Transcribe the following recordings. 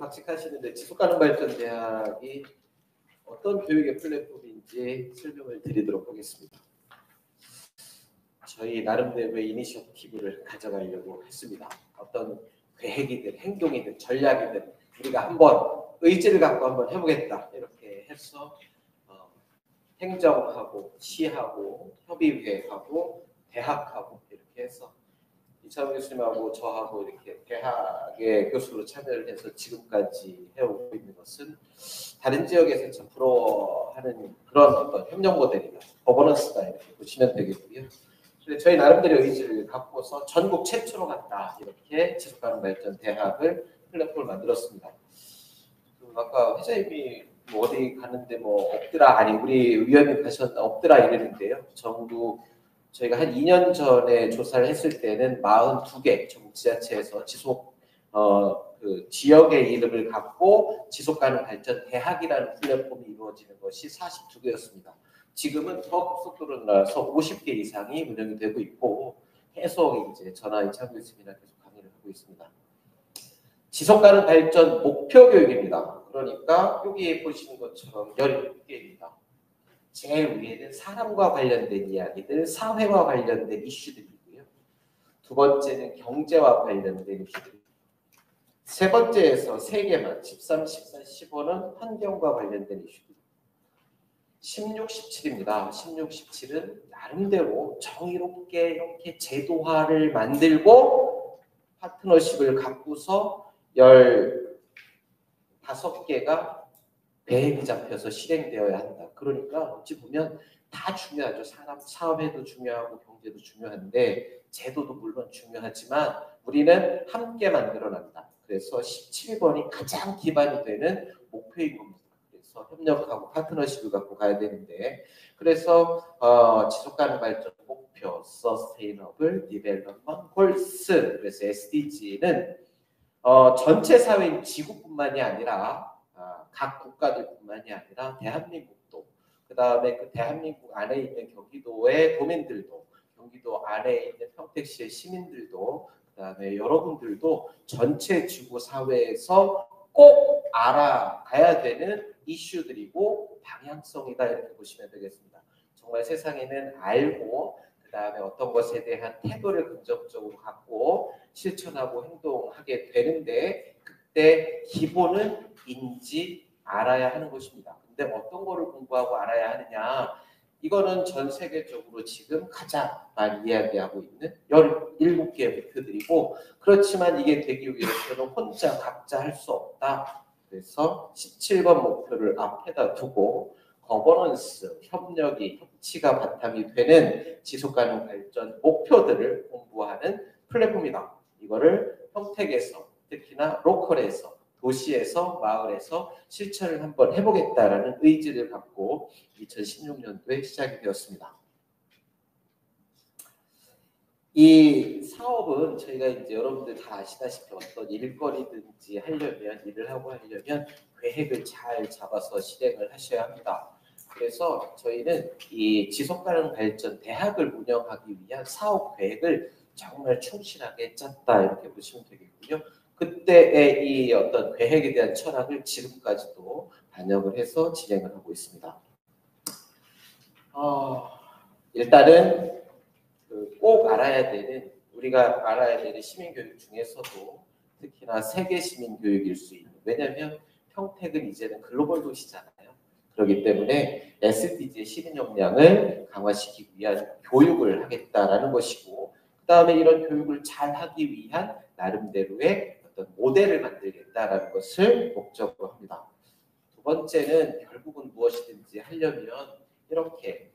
박식하시는데 지속가능발전대학이 어떤 교육의 플랫폼인지 설명을 드리도록 하겠습니다. 저희 나름대로의 이니셔티브를 가져가려고 했습니다. 어떤 계획이든 행동이든 전략이든 우리가 한번 의지를 갖고 한번 해보겠다 이렇게 해서 행정하고 시하고 협의회하고 대학하고 이렇게 해서 이창호 교수님하고 저하고 이렇게 대학의 교수로 참여를 해서 지금까지 해오고 있는 것은 다른 지역에서 참 부러워하는 그런 어떤 협력 모델이다, 거버넌스다 이렇게 보시면 되겠고요. 저희 나름대로 의지를 갖고서 전국 최초로 간다 이렇게 지속가능발전 대학을 플랫폼을 만들었습니다. 아까 회장님이 뭐 어디 가는데 뭐 없더라, 아니 우리 위원님 가셨나 없더라 이랬는데요. 전국 저희가 한 2년 전에 조사를 했을 때는 42개 전국 지자체에서 그 지역의 이름을 갖고 지속가능발전 대학이라는 플랫폼이 이루어지는 것이 42개였습니다. 지금은 더 급속도로 늘어나서 50개 이상이 운영이 되고 있고 계속 이제 저나 이창호 교수님이랑 계속 강의를 하고 있습니다. 지속가능발전 목표 교육입니다. 그러니까 여기 보시는 것처럼 17개입니다. 제일 위에는 사람과 관련된 이야기들, 사회와 관련된 이슈들이고요. 두 번째는 경제와 관련된 이슈들. 세 번째에서 3개만, 13, 14, 15는 환경과 관련된 이슈들. 16, 17입니다. 16, 17은 나름대로 정의롭게 이렇게 제도화를 만들고 파트너십을 갖고서 15개가 계획이 잡혀서 실행되어야 한다. 그러니까 어찌 보면 다 중요하죠. 사업에도 중요하고 경제도 중요한데 제도도 물론 중요하지만 우리는 함께 만들어낸다. 그래서 17번이 가장 기반이 되는 목표인 겁니다. 그래서 협력하고 파트너십을 갖고 가야 되는데 그래서 지속가능발전 목표 Sustainable Development Goals 그래서 SDG는 전체 사회인 지구뿐만이 아니라 각 국가들뿐만이 아니라 대한민국도 그 다음에 그 대한민국 안에 있는 경기도의 도민들도 경기도 안에 있는 평택시의 시민들도 그 다음에 여러분들도 전체 지구 사회에서 꼭 알아가야 되는 이슈들이고 방향성이다 이렇게 보시면 되겠습니다. 정말 세상에는 알고 그 다음에 어떤 것에 대한 태도를 긍정적으로 갖고 실천하고 행동하게 되는데 그때 기본은 인지 알아야 하는 것입니다. 근데 어떤 거를 공부하고 알아야 하느냐 이거는 전 세계적으로 지금 가장 많이 이야기하고 있는 17개의 목표들이고 그렇지만 이게 되기 위해서는 혼자 각자 할 수 없다. 그래서 17번 목표를 앞에다 두고 거버넌스, 협치가 바탕이 되는 지속가능 발전 목표들을 공부하는 플랫폼이다. 이거를 평택에서 특히나 로컬에서 도시에서 마을에서 실천을 한번 해보겠다라는 의지를 갖고 2016년도에 시작이 되었습니다. 이 사업은 저희가 이제 여러분들 다 아시다시피 어떤 일거리든지 일을 하고 하려면 계획을 잘 잡아서 실행을 하셔야 합니다. 그래서 저희는 이 지속가능 발전 대학을 운영하기 위한 사업 계획을 정말 충실하게 짰다 이렇게 보시면 되겠고요. 그때의 이 어떤 계획에 대한 철학을 지금까지도 반영을 해서 진행을 하고 있습니다. 일단은 꼭 알아야 되는 우리가 알아야 되는 시민교육 중에서도 특히나 세계 시민교육일 수 있는 왜냐하면 평택은 이제는 글로벌 도시잖아요. 그렇기 때문에 SDG의 시민 역량을 강화시키기 위한 교육을 하겠다라는 것이고 그 다음에 이런 교육을 잘 하기 위한 나름대로의 어떤 모델을 만들겠다라는 것을 목적으로 합니다. 두 번째는 결국은 무엇이든지 하려면 이렇게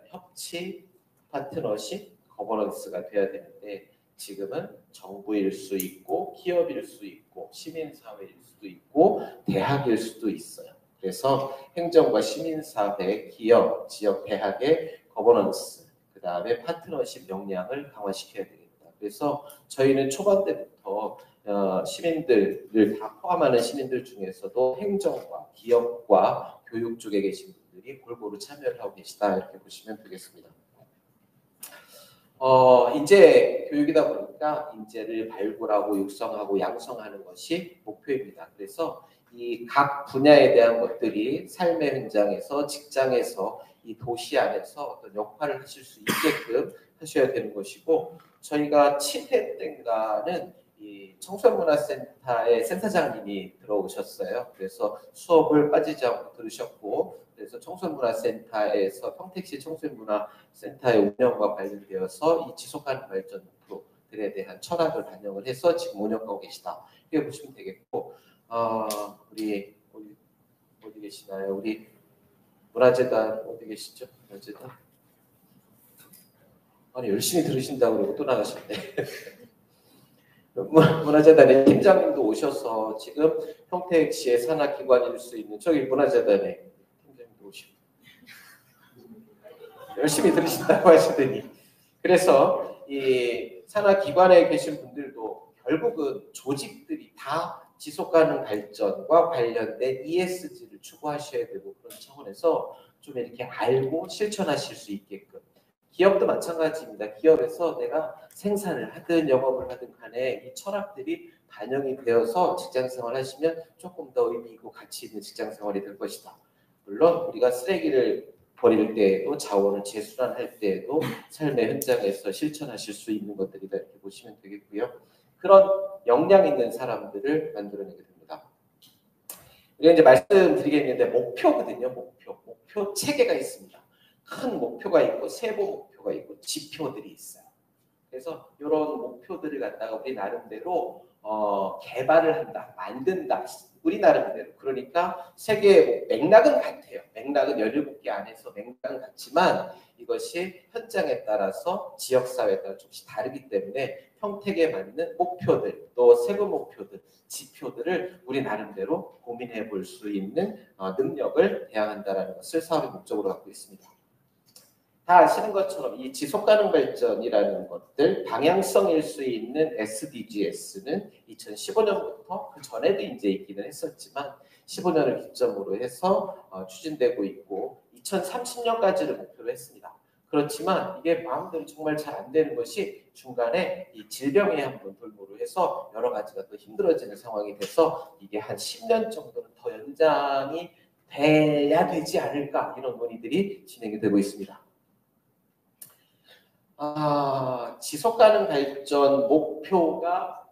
협치, 파트너십, 거버넌스가 돼야 되는데 지금은 정부일 수 있고 기업일 수 있고 시민사회일 수도 있고 대학일 수도 있어요. 그래서 행정과 시민사회, 기업, 지역 대학의 거버넌스, 그 다음에 파트너십 역량을 강화시켜야 되겠다. 그래서 저희는 초반 때부터 시민들을 다 포함하는 시민들 중에서도 행정과 기업과 교육 쪽에 계신 분들이 골고루 참여를 하고 계시다 이렇게 보시면 되겠습니다. 이제 교육이다 보니까 하니까 인재를 발굴하고 육성하고 양성하는 것이 목표입니다. 그래서 이 각 분야에 대한 것들이 삶의 현장에서, 직장에서, 이 도시 안에서 어떤 역할을 하실 수 있게끔 하셔야 되는 것이고, 저희가 7회 때인가는 이 청소년문화센터의 센터장님이 들어오셨어요. 그래서 수업을 빠지지 않고 들으셨고, 그래서 청소년문화센터에서 평택시 청소년문화센터의 운영과 관련되어서 이 지속가능 발전 목표들에 대한 철학을 반영을 해서 지금 운영하고 계시다. 이렇게 보시면 되겠고, 우리 어디 계시나요? 우리 문화재단 어디 계시죠? 문화재단. 아니 열심히 들으신다고 그러고 또 나가셨네. 문화재단의 팀장님도 오셔서 지금 평택시의 산하기관일 수 있는 저기 문화재단의 팀장님도 오시고 열심히 들으신다고 하시더니, 그래서 이 산하기관에 계신 분들도 결국은 조직들이 다 지속가능 발전과 관련된 ESG를 추구하셔야 되고, 그런 차원에서 좀 이렇게 알고 실천하실 수 있게끔, 기업도 마찬가지입니다. 기업에서 내가 생산을 하든 영업을 하든 간에 이 철학들이 반영이 되어서 직장생활 하시면 조금 더 의미 있고 가치 있는 직장생활이 될 것이다. 물론 우리가 쓰레기를 버릴 때에도 자원을 재순환할 때에도 삶의 현장에서 실천하실 수 있는 것들이다, 이렇게 보시면 되겠고요. 그런 역량 있는 사람들을 만들어내게 됩니다. 우리가 이제 말씀드리겠는데 목표거든요. 목표 체계가 있습니다. 큰 목표가 있고 세부 목표가 있고 지표들이 있어요. 그래서 이런 목표들을 갖다가 우리 나름대로 개발을 한다, 만든다. 우리 나름대로. 그러니까 세계의 맥락은 같아요. 맥락은 17개 안에서 맥락은 같지만 이것이 현장에 따라서 지역사회에 따라 조금씩 다르기 때문에 평택에 맞는 목표들, 또 세부 목표들, 지표들을 우리 나름대로 고민해 볼 수 있는 능력을 대항한다는 것을 사업의 목적으로 갖고 있습니다. 다 아시는 것처럼 이 지속가능 발전이라는 것들, 방향성일 수 있는 SDGs는 2015년부터 그 전에도 이제 있기는 했었지만 15년을 기점으로 해서 추진되고 있고 2030년까지를 목표로 했습니다. 그렇지만 이게 마음대로 정말 잘 안 되는 것이 중간에 이 질병이 한번 돌보로 해서 여러 가지가 또 힘들어지는 상황이 돼서 이게 한 10년 정도는 더 연장이 돼야 되지 않을까, 이런 논의들이 진행이 되고 있습니다. 지속가능 발전 목표가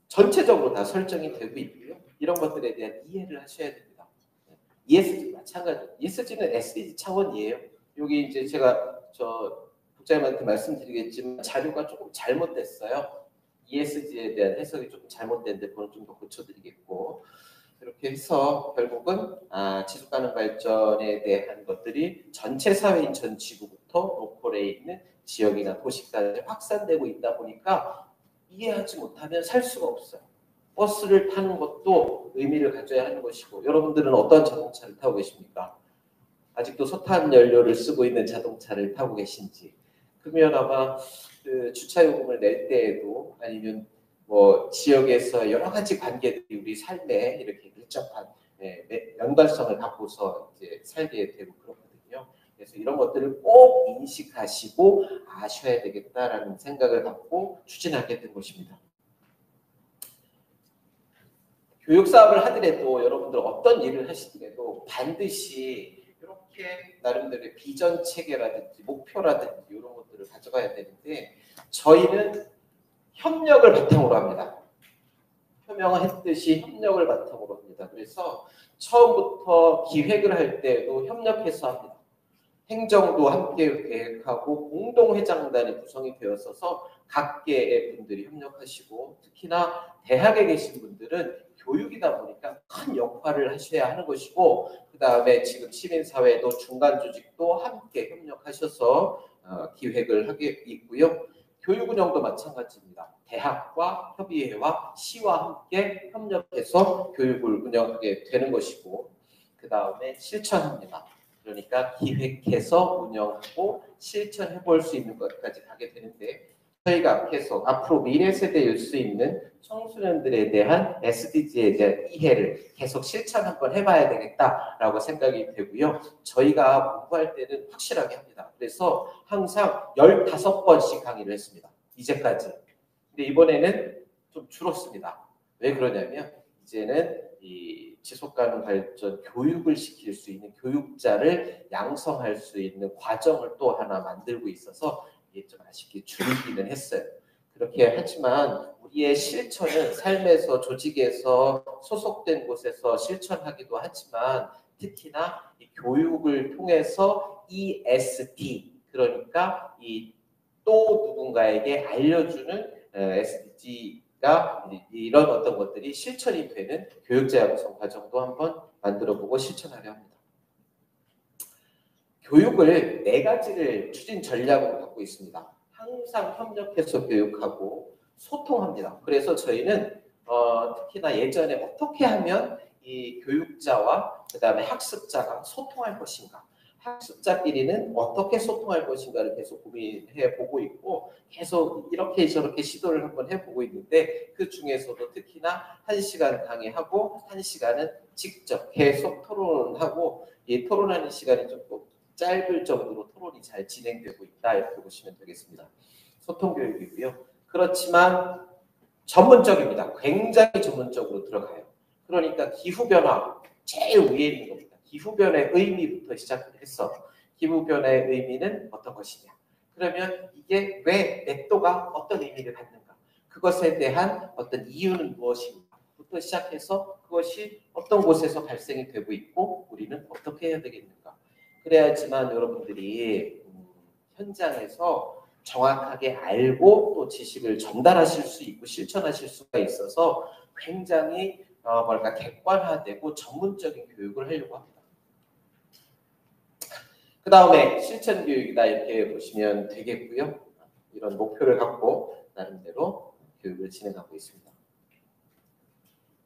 전체적으로 다 설정이 되고 있고요. 이런 것들에 대한 이해를 하셔야 됩니다. ESG 마찬가지. ESG는 SDG 차원이에요. 여기 이제 제가 국장님한테 말씀드리겠지만 자료가 조금 잘못됐어요. ESG에 대한 해석이 조금 잘못됐는데 그건 좀 더 고쳐드리겠고, 이렇게 해서 결국은 지속가능 발전에 대한 것들이 전체 사회인 전 지구부터 로컬에 있는 지역이나 도시까지 확산되고 있다 보니까 이해하지 못하면 살 수가 없어요. 버스를 타는 것도 의미를 가져야 하는 것이고, 여러분들은 어떤 자동차를 타고 계십니까? 아직도 석탄 연료를 쓰고 있는 자동차를 타고 계신지. 그러면 아마 그 주차 요금을 낼 때에도, 아니면 뭐 지역에서 여러 가지 관계들이 우리 삶에 이렇게 밀접한 연관성을 갖고서 이제 살게 되고 그렇거든요. 그래서 이런 것들을 꼭 인식하시고 아셔야 되겠다라는 생각을 갖고 추진하게 된 것입니다. 교육 사업을 하더라도 여러분들 어떤 일을 하시더라도 반드시 이렇게 나름대로의 비전 체계라든지 목표라든지 이런 것들을 가져가야 되는데, 저희는 협력을 바탕으로 합니다. 표명했듯이 협력을 바탕으로 합니다. 그래서 처음부터 기획을 할 때도 협력해서 합니다. 행정도 함께 계획하고 공동회장단이 구성이 되었어서 각계의 분들이 협력하시고, 특히나 대학에 계신 분들은 교육이다 보니까 큰 역할을 하셔야 하는 것이고, 그 다음에 지금 시민사회도 중간 조직도 함께 협력하셔서 기획을 하게 있고요. 교육 운영도 마찬가지입니다. 대학과 협의회와 시와 함께 협력해서 교육을 운영하게 되는 것이고, 그 다음에 실천합니다. 그러니까 기획해서 운영하고 실천해 볼 수 있는 것까지 가게 되는데, 저희가 계속 앞으로 미래 세대일 수 있는 청소년들에 대한 SDG에 대한 이해를 계속 실천 한번 해봐야 되겠다라고 생각이 되고요. 저희가 공부할 때는 확실하게 합니다. 그래서 항상 15번씩 강의를 했습니다. 이제까지. 근데 이번에는 좀 줄었습니다. 왜 그러냐면 이제는 이 지속가능 발전 교육을 시킬 수 있는 교육자를 양성할 수 있는 과정을 또 하나 만들고 있어서 이게 좀 아쉽게 줄이기는 했어요. 그렇게 하지만 우리의 실천은 삶에서 조직에서 소속된 곳에서 실천하기도 하지만 특히나 이 교육을 통해서 ESD 그러니까 이 또 누군가에게 알려주는 SDG가 이런 어떤 것들이 실천이 되는 교육자 양성 과정도 한번 만들어보고 실천하려 합니다. 교육을 4가지를 추진 전략으로 갖고 있습니다. 항상 협력해서 교육하고 소통합니다. 그래서 저희는 특히나 예전에 어떻게 하면 이 교육자와 그 다음에 학습자가 소통할 것인가 학습자끼리는 어떻게 소통할 것인가를 계속 고민해 보고 있고 계속 이렇게 저렇게 시도를 한번 해보고 있는데 그 중에서도 특히나 1시간 강의하고 1시간은 직접 계속 토론하고 이 토론하는 시간이 조금 짧을 정도로 토론이 잘 진행되고 있다 이렇게 보시면 되겠습니다. 소통 교육이고요. 그렇지만 전문적입니다. 굉장히 전문적으로 들어가요. 그러니까 기후변화 제일 위에 있는 겁니다. 기후변화의 의미부터 시작을 했어. 기후변화의 의미는 어떤 것이냐. 그러면 이게 왜 넷도가 어떤 의미를 갖는가. 그것에 대한 어떤 이유는 무엇인가. 부터 시작해서 그것이 어떤 곳에서 발생이 되고 있고 우리는 어떻게 해야 되겠는가. 그래야지만 여러분들이 현장에서 정확하게 알고 또 지식을 전달하실 수 있고 실천하실 수가 있어서 굉장히 객관화되고 전문적인 교육을 하려고 합니다. 그 다음에 실천 교육이다 이렇게 보시면 되겠고요. 이런 목표를 갖고 나름대로 교육을 진행하고 있습니다.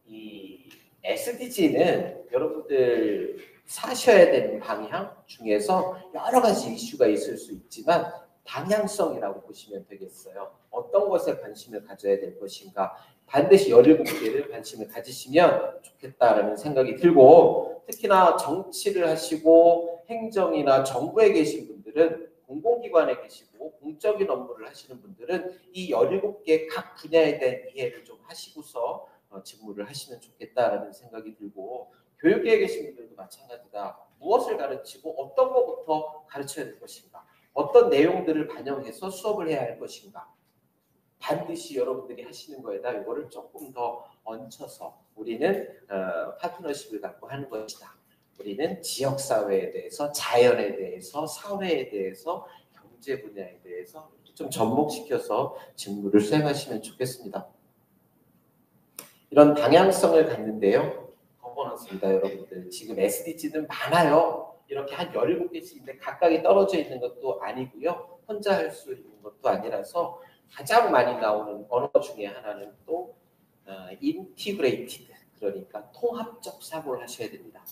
이 SDG는 여러분들 사셔야 되는 방향 중에서 여러 가지 이슈가 있을 수 있지만 방향성이라고 보시면 되겠어요. 어떤 것에 관심을 가져야 될 것인가. 반드시 17개를 관심을 가지시면 좋겠다라는 생각이 들고 특히나 정치를 하시고 행정이나 정부에 계신 분들은 공공기관에 계시고 공적인 업무를 하시는 분들은 이 17개 각 분야에 대한 이해를 좀 하시고서 직무를 하시면 좋겠다라는 생각이 들고 교육계에 계신 분들도 마찬가지다. 무엇을 가르치고 어떤 것부터 가르쳐야 될 것인가. 어떤 내용들을 반영해서 수업을 해야 할 것인가. 반드시 여러분들이 하시는 거에다 이거를 조금 더 얹혀서 우리는 파트너십을 갖고 하는 것이다. 우리는 지역사회에 대해서, 자연에 대해서, 사회에 대해서, 경제 분야에 대해서 좀 접목시켜서 직무를 수행하시면 좋겠습니다. 이런 방향성을 갖는데요. 적어놨습니다. 여러분들. 지금 SDG는 많아요. 이렇게 한 17개씩인데 각각이 떨어져 있는 것도 아니고요. 혼자 할 수 있는 것도 아니라서 가장 많이 나오는 언어 중에 하나는 또 integrated, 그러니까 통합적 사고를 하셔야 됩니다.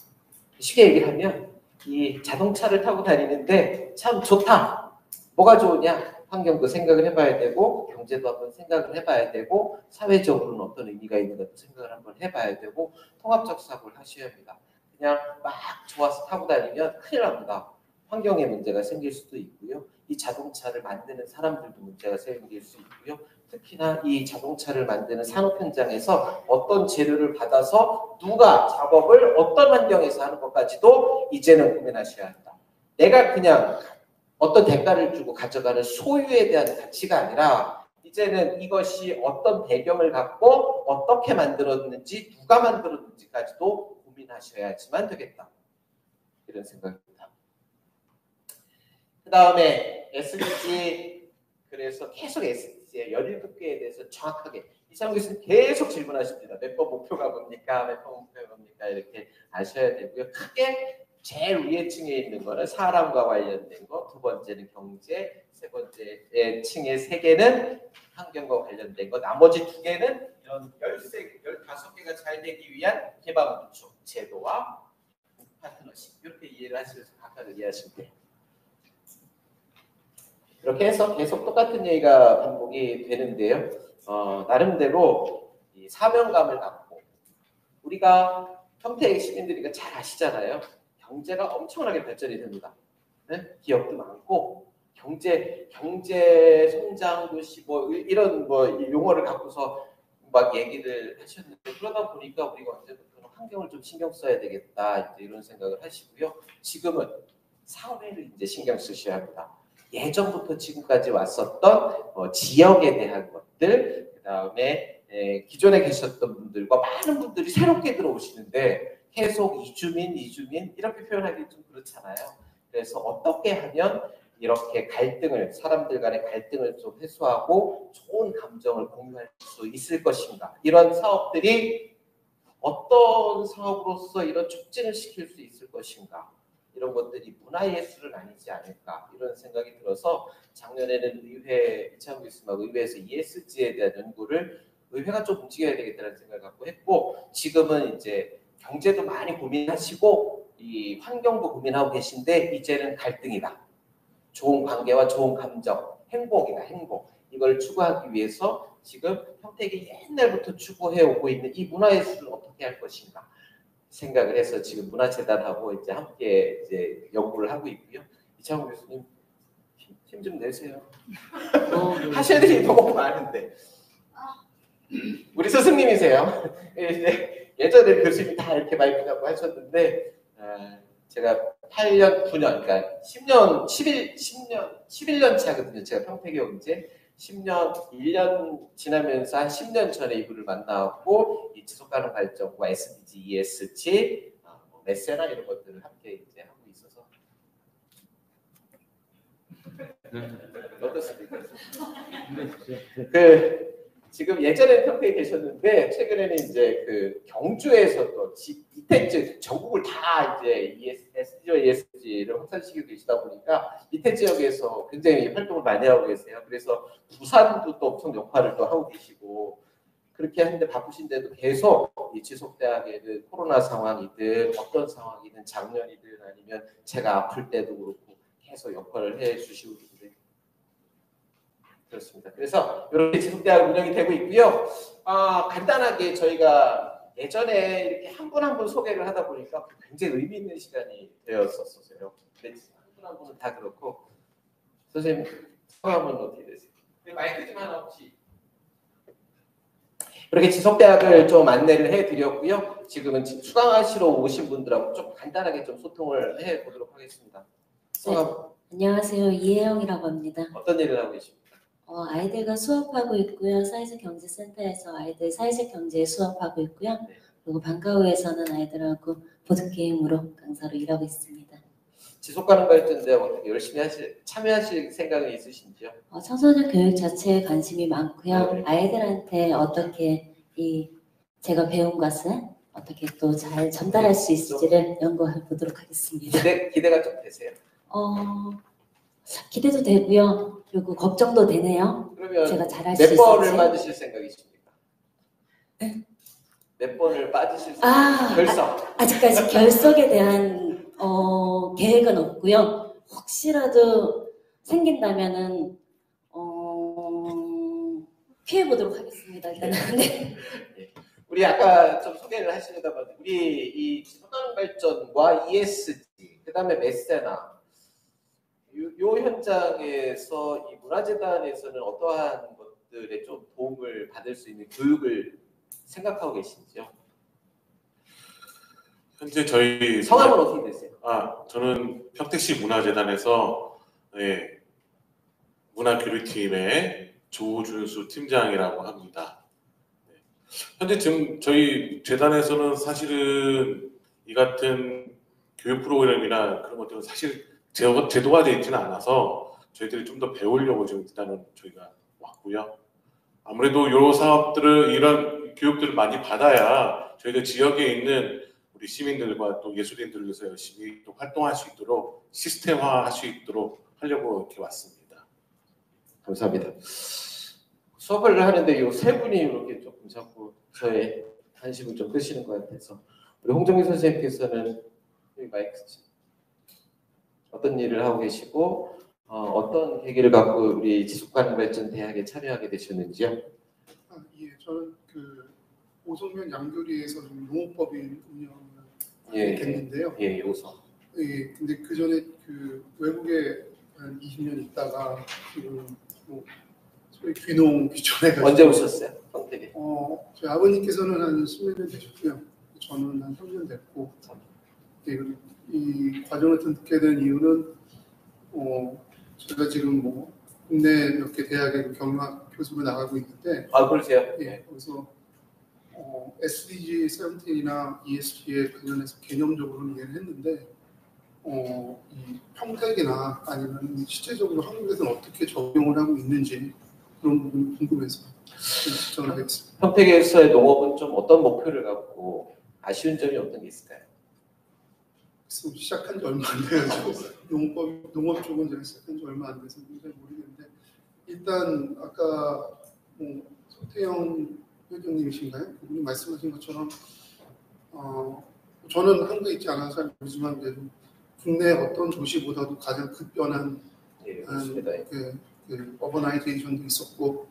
쉽게 얘기를 하면 이 자동차를 타고 다니는데 참 좋다. 뭐가 좋으냐? 환경도 생각을 해봐야 되고 경제도 한번 생각을 해봐야 되고 사회적으로는 어떤 의미가 있는가도 생각을 한번 해봐야 되고 통합적 사고를 하셔야 합니다. 그냥 막 좋아서 타고 다니면 큰일 납니다. 환경에 문제가 생길 수도 있고요. 이 자동차를 만드는 사람들도 문제가 생길 수 있고요. 특히나 이 자동차를 만드는 산업 현장에서 어떤 재료를 받아서 누가 작업을 어떤 환경에서 하는 것까지도 이제는 고민하셔야 한다. 내가 그냥 어떤 대가를 주고 가져가는 소유에 대한 가치가 아니라 이제는 이것이 어떤 배경을 갖고 어떻게 만들었는지 누가 만들었는지까지도 고민하셔야지만 되겠다. 이런 생각입니다. 그 다음에 SDG, 그래서 계속 SDG의 17개에 대해서 정확하게 이상훈 교수님 계속 질문하십니다. 몇 번 목표가 뭡니까? 몇 번 목표가 뭡니까? 이렇게 아셔야 되고요. 크게 제일 위에 층에 있는 거는 사람과 관련된 거, 두 번째는 경제, 세 번째 층의 3개는 환경과 관련된 거, 나머지 2개는 이런 15개가 잘 되기 위한 개방 구축, 제도와 파트너십, 이렇게 이해를 하시면서 각각을 이해하시면 돼요. 이렇게 해서 계속 똑같은 얘기가 반복이 되는데요. 나름대로 이 사명감을 갖고 우리가 평택 시민들이 잘 아시잖아요. 경제가 엄청나게 발전이 됩니다. 네? 기업도 많고 경제 성장 도시 뭐 이런 뭐 용어를 갖고서 막 얘기를 하셨는데 그러다 보니까 우리가 언제부터는 환경을 좀 신경 써야 되겠다 이제 이런 생각을 하시고요. 지금은 사회를 이제 신경 쓰셔야 합니다. 예전부터 지금까지 왔었던 지역에 대한 것들, 그 다음에 기존에 계셨던 분들과 많은 분들이 새롭게 들어오시는데 계속 이주민 이렇게 표현하기 좀 그렇잖아요. 그래서 어떻게 하면 이렇게 갈등을 사람들 간의 갈등을 좀 해소하고 좋은 감정을 공유할 수 있을 것인가 이런 사업들이 어떤 사업으로서 이런 촉진을 시킬 수 있을 것인가 이런 것들이 문화예술은 아니지 않을까 이런 생각이 들어서 작년에는 의회 이창훈 교수님하고 의회에서 ESG에 대한 연구를 의회가 좀 움직여야 되겠다는 생각을 갖고 했고 지금은 이제 경제도 많이 고민하시고 이 환경도 고민하고 계신데 이제는 갈등이다. 좋은 관계와 좋은 감정, 행복이다, 행복. 이걸 추구하기 위해서 지금 평택이 옛날부터 추구해 오고 있는 이 문화예술을 어떻게 할 것인가 생각을 해서 지금 문화재단하고 이제 함께 이제 연구를 하고 있고요. 이창훈 교수님 힘 좀 내세요. 하셔야 될 일이 너무 많은데. 우리 스승님이세요. 이제 예전에 교수님이 다 이렇게 마이크 잡고 하셨는데 제가 8년, 9년, 그러니까 11년 차거든요. 제가 평택에 온 지 1년 지나면서 한 10년 전에 이분을 만나고 이 지속가능 발전과 SDG, ESG, 메세나 이런 것들을 함께 이제 하고 있어서 어떻습니까? 지금 예전에는 평택에 계셨는데 최근에는 이제 그 경주에서 또 이태지 전국을 다 이제 SDG와 ESG를 확산시키고 계시다 보니까 이태 지역에서 굉장히 활동을 많이 하고 계세요. 그래서 부산도 또 엄청 역할을 또 하고 계시고 그렇게 하는데 바쁘신데도 계속 이 지속대학에는 코로나 상황이든 어떤 상황이든 작년이든 아니면 제가 아플 때도 그렇고 계속 역할을 해주시고 계신데 그렇습니다. 그래서 이렇게 지속대학 운영이 되고 있고요. 간단하게 저희가 예전에 이렇게 한 분 한 분 소개를 하다 보니까 굉장히 의미 있는 시간이 되었었어요. 한 분 한 분은 다 그렇고 선생님 성함은 어떻게 되세요? 마이크 좀 하나 혹시 이렇게 지속대학을 좀 안내를 해드렸고요. 지금은 수강하시러 오신 분들하고 좀 간단하게 좀 소통을 해보도록 하겠습니다. 성함 네, 안녕하세요. 이혜영이라고 합니다. 어떤 일을 하고 계십니까? 아이들과 수업하고 있고요. 사회적 경제센터에서 아이들 사회적 경제 수업하고 있고요. 네. 그리고 방과후에서는 아이들하고 보드게임으로 강사로 일하고 있습니다. 지속가능 발전대학 어떻게 열심히 참여하실 생각은 있으신지요? 청소년 교육 자체에 관심이 많고요. 네. 아이들한테 어떻게 제가 배운 것을 어떻게 또 잘 전달할 수 있을지를 연구해 보도록 하겠습니다. 기대가 좀 되세요? 기대도 되고요. 그리고 걱정도 되네요. 그러면 제가 잘할 수 있을지. 몇 번을 빠지실 생각이십니까? 네? 몇 번을 빠지실 생각이십니까? 결석. 아직까지 결석에 대한 계획은 없고요. 혹시라도 생긴다면은 피해 보도록 하겠습니다. 일단은. 네. 우리 아까 좀 소개를 하시려다 보니 우리 이 지속가능 발전과 ESG, 그다음에 메세나 요 현장에서 이 문화재단에서는 어떠한 것들에 좀 도움을 받을 수 있는 교육을 생각하고 계신지요? 현재 저희 성함은 어떻게 되세요? 저는 평택시 문화재단에서 문화교류팀의 조준수 팀장이라고 합니다. 현재 지금 저희 재단에서는 사실은 이 같은 교육 프로그램이나 그런 것들은 사실 제도가 되어 있지는 않아서 저희들이 좀 더 배우려고 지금 일단은 저희가 왔고요. 아무래도 이런 사업들을 이런 교육들을 많이 받아야 저희들 지역에 있는 우리 시민들과 또 예술인들을 위해서 열심히 또 활동할 수 있도록 시스템화할 수 있도록 하려고 이렇게 왔습니다. 감사합니다. 수업을 하는데 이 세 분이 이렇게 조금 자꾸 저의 관심을 좀 끄시는 것 같아서 우리 홍정희 선생님께서는 여기 마이크 어떤 일을 하고 계시고 어떤 계기를 갖고 우리 지속가능 발전 대학에 참여하게 되셨는지요? 예, 저는 그 오송면 양교리에서 농업법인 운영을 했는데요. 예, 오송. 예, 근데 그 전에 그 외국에 한 20년 있다가 지금 뭐 소위 귀농귀촌해가지고 언제 오셨어요? 평택에. 저희 아버님께서는 한 10몇 년 되셨고요. 저는 한 3년 됐고 이 과정을 듣게 된 이유는 제가 지금 뭐 국내 몇 개 대학의 경영학 교수로 나가고 있는데 그러세요? 예, 거기서 SDG 17이나 ESG에 관련해서 개념적으로는 이해를 했는데 이 평택이나 아니면 실제적으로 한국에서는 어떻게 적용을 하고 있는지 그런 부분이 궁금해서 신청을 하겠습니다. 평택에서의 농업은 좀 어떤 목표를 갖고 아쉬운 점이 어떤 게 있을까요? 시작한 지 얼마 안 돼가지고 농업 쪽은 제가 시작한 지 얼마 안 돼서 잘 모르겠는데 일단 아까 서태영 회장님이신가요? 그분이 말씀하신 것처럼 저는 한국에 있지 않아서 잘 모르지만 그래도 국내 어떤 도시보다도 가장 급변한 그 어버나이제이션도 있었고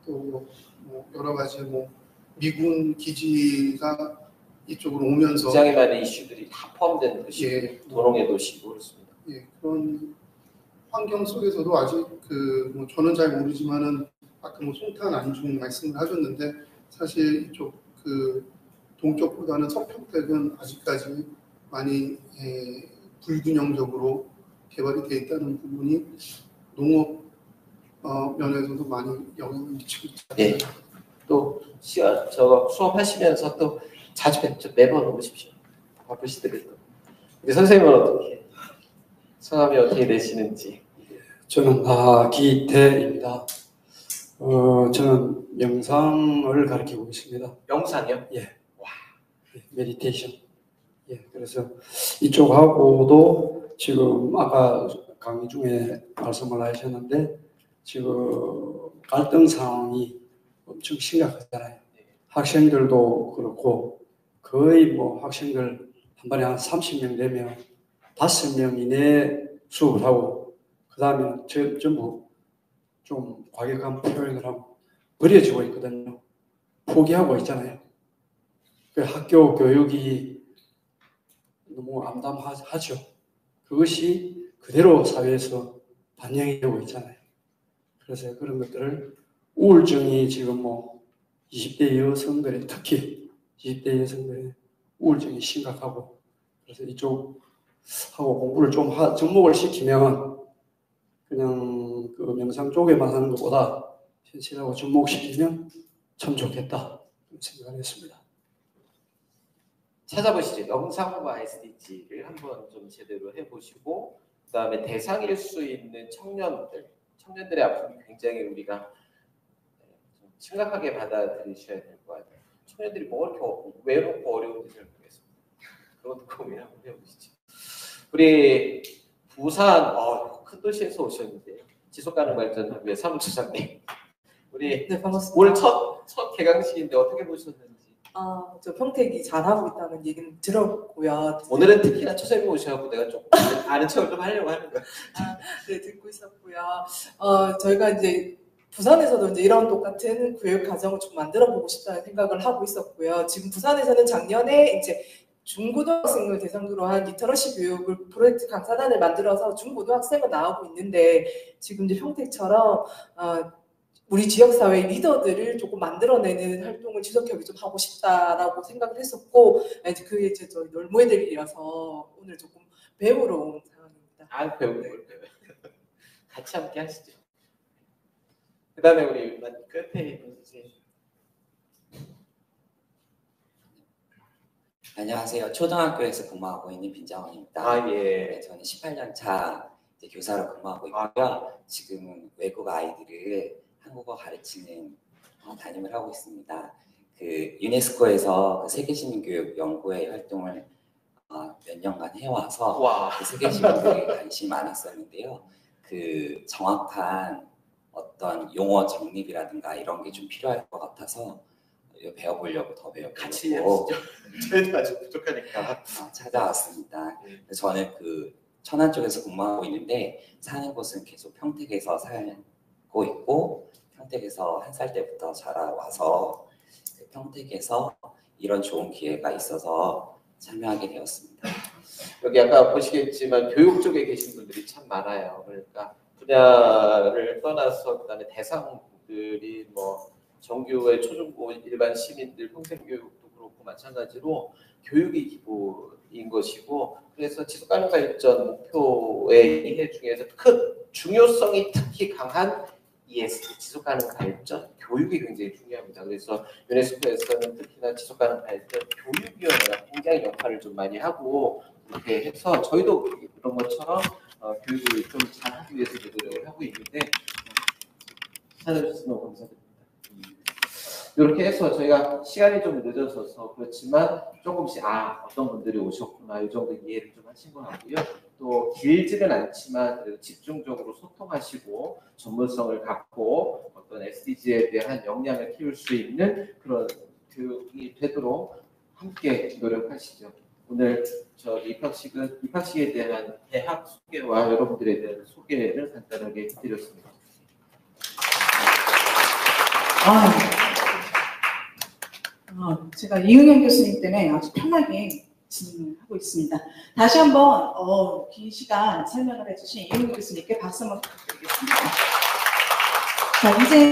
또 뭐 여러 가지 뭐 미군 기지가 이쪽으로 오면서 굉장히 많은 이슈들이 다 포함된 도시, 예, 도농의 도시고 그렇습니다. 예, 그런 환경 속에서도 아직 뭐 저는 잘 모르지만은 아까 뭐 송탄 안중 말씀을 하셨는데 사실 이쪽 동쪽보다는 서평택은 아직까지 많이 불균형적으로 개발이 돼 있다는 부분이 농업 면에서도 많이 영향을 미치고 있다. 네. 또 수업하시면서 또 자주 뵙죠. 매번 오십시오. 바쁘시더라도. 우리 선생님은 어떻게 성함이 어떻게 되시는지? 저는 기태입니다. 저는 명상을 가르치고 있습니다. 영상이요? 예. 와. 메디테이션. 예. 그래서 이쪽하고도 지금 아까 강의 중에 말씀을 하셨는데 지금 갈등 상황이 엄청 심각하잖아요. 학생들도 그렇고 거의 뭐 학생들 한 번에 한 30명 되면 5명 이내에 수업을 하고 그 다음에 전부 좀 과격한 표현을 하고 버려지고 있거든요. 포기하고 있잖아요. 그 학교 교육이 너무 암담하죠. 그것이 그대로 사회에서 반영이 되고 있잖아요. 그래서 그런 것들을 우울증이 지금 뭐 20대 여성들의 특히 20대 여성들의 우울증이 심각하고 그래서 이쪽하고 공부를 좀 접목을 시키면 그냥 그 명상 쪽에만 하는 것보다 현실하고 접목시키면 참 좋겠다 생각을 했습니다. 찾아보시죠. 영상과 SDG를 한번 좀 제대로 해보시고 그 다음에 대상일 수 있는 청년들의 아픔이 굉장히 우리가 좀 심각하게 받아들이셔야 될 것 같아요. 청년들이 뭐 이렇게 외롭고 어려운지 잘 모르겠습니다. 그것도 고민 한번 해보시죠. 우리 부산 큰 도시에서 오셨는데 지속가능발전협의회 사무처장님 우리 네, 반갑습니다. 올 첫 개강식인데 어떻게 보셨는지? 저 평택이 잘하고 있다는 얘기는 들었고요. 오늘은 특히나 초점이 오셔갖고 내가 좀 아는 척을 좀 하려고 하는 거야. 네, 듣고 있었고요. 저희가 이제 부산에서도 이제 이런 똑같은 교육 과정을 좀 만들어보고 싶다는 생각을 하고 있었고요. 지금 부산에서는 작년에 이제 중고등학생을 대상으로 한 리터러시 교육을 프로젝트 강사단을 만들어서 중고등학생을 나오고 있는데 지금 이제 평택처럼 우리 지역사회의 리더들을 조금 만들어내는 활동을 지속적으로 좀 하고 싶다라고 생각을 했었고 그게 이제 저희 놀모애들이라서 오늘 조금 배우러 온 상황입니다. 배우는 걸 배워요. 같이 함께 하시죠. 그 다음에 우리 끝에 있는 선생님. 안녕하세요. 초등학교에서 근무하고 있는 빈장원입니다. 예. 네, 저는 18년 차 교사로 근무하고 있고요. 지금은 외국 아이들을 한국어 가르치는 담임을 하고 있습니다. 그 유네스코에서 그 세계시민교육 연구회 활동을 몇 년간 해와서 그 세계시민들이 관심이 많았었는데요. 그 정확한 어떤 용어 정립이라든가 이런 게 좀 필요할 것 같아서 배워보려고 더 배워보려고 같이 하시죠. 저희도 아직 부족하니까 찾아왔습니다. 저는 그 천안 쪽에서 근무하고 있는데 사는 곳은 계속 평택에서 살고 있고 평택에서 한 살 때부터 자라와서 평택에서 이런 좋은 기회가 있어서 참여하게 되었습니다. 여기 아까 보시겠지만 교육 쪽에 계신 분들이 참 많아요. 그러니까 분야를 떠나서 그다음에 대상들이 뭐 정규의 초중고 일반 시민들 평생교육도 그렇고 마찬가지로 교육이 기본인 것이고 그래서 지속가능 발전 목표의 이해 중에서 큰 중요성이 특히 강한 ESG 지속가능 발전 교육이 굉장히 중요합니다. 그래서 유네스코에서는 특히나 지속가능 발전 교육위원회가 굉장히 역할을 좀 많이 하고 이렇게 해서 저희도 그런 것처럼 교육을 좀 잘하기 위해서 노력을 하고 있는데 찾아주셔서 너무 감사드립니다. 이렇게 해서 저희가 시간이 좀 늦어져서 그렇지만 조금씩 어떤 분들이 오셨구나 이 정도 이해를 좀 하신 것 같고요. 또 길지는 않지만 그래도 집중적으로 소통하시고 전문성을 갖고 어떤 SDG에 대한 역량을 키울 수 있는 그런 교육이 되도록 함께 노력하시죠. 오늘 저 입학식에 대한 대학 소개와 여러분들에 대한 소개를 간단하게 해드렸습니다. 제가 이은영 교수님 때문에 아주 편하게 진행을 하고 있습니다. 다시 한번 긴 시간 설명을 해주신 이은영 교수님께 박수 한번 부탁드리겠습니다. 자, 이제